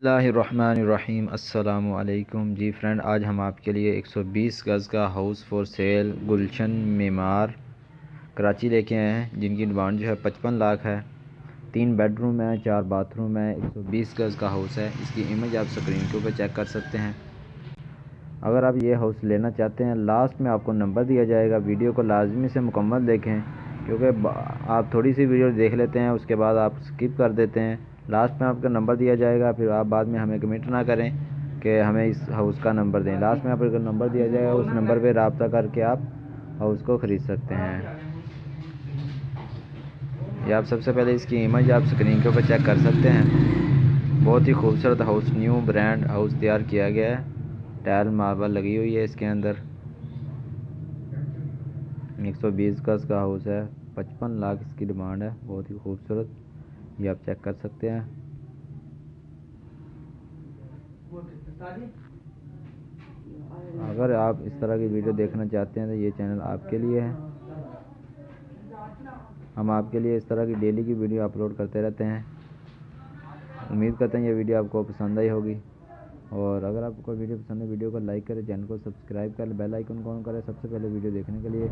बिस्मिल्लाहिर्रहमानिर्रहीम अस्सलामु अलैकुम जी फ्रेंड, आज हम आपके लिए 120 गज़ का हाउस फॉर सेल गुलशन मेमार कराची लेके आए हैं, जिनकी डिमांड जो है 55 लाख है। 3 बेडरूम है, 4 बाथरूम है, 120 गज़ का हाउस है। इसकी इमेज आप स्क्रीन के ऊपर चेक कर सकते हैं। अगर आप ये हाउस लेना चाहते हैं, लास्ट में आपको नंबर दिया जाएगा। वीडियो को लाजमी से मुकम्मल देखें, क्योंकि आप थोड़ी सी वीडियो देख लेते हैं, उसके बाद आप स्किप कर देते हैं। लास्ट में आपका नंबर दिया जाएगा, फिर आप बाद में हमें कमेंट ना करें कि हमें इस हाउस का नंबर दें। लास्ट में आपको नंबर दिया जाएगा, उस नंबर पर रब्ता करके आप हाउस को ख़रीद सकते हैं। ये आप सबसे पहले इसकी इमेज आप स्क्रीन के ऊपर चेक कर सकते हैं। बहुत ही खूबसूरत हाउस, न्यू ब्रांड हाउस तैयार किया गया है। टाइल मार्बल लगी हुई है इसके अंदर। 120 गज का हाउस है, 55 लाख इसकी डिमांड है। बहुत ही खूबसूरत, ये आप चेक कर सकते हैं। अगर आप इस तरह की वीडियो देखना चाहते हैं तो ये चैनल आपके लिए है। हम आपके लिए इस तरह की डेली की वीडियो अपलोड करते रहते हैं। उम्मीद करते हैं ये वीडियो आपको पसंद आई होगी। और अगर आपको वीडियो पसंद है, वीडियो को लाइक करें, चैनल को सब्सक्राइब करें, बेल आइकन को ऑन करें सबसे पहले वीडियो देखने के लिए।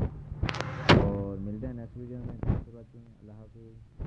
और मिलते हैं नेक्स्ट वीडियो में। Thanks for watching. अल्लाह हाफिज़।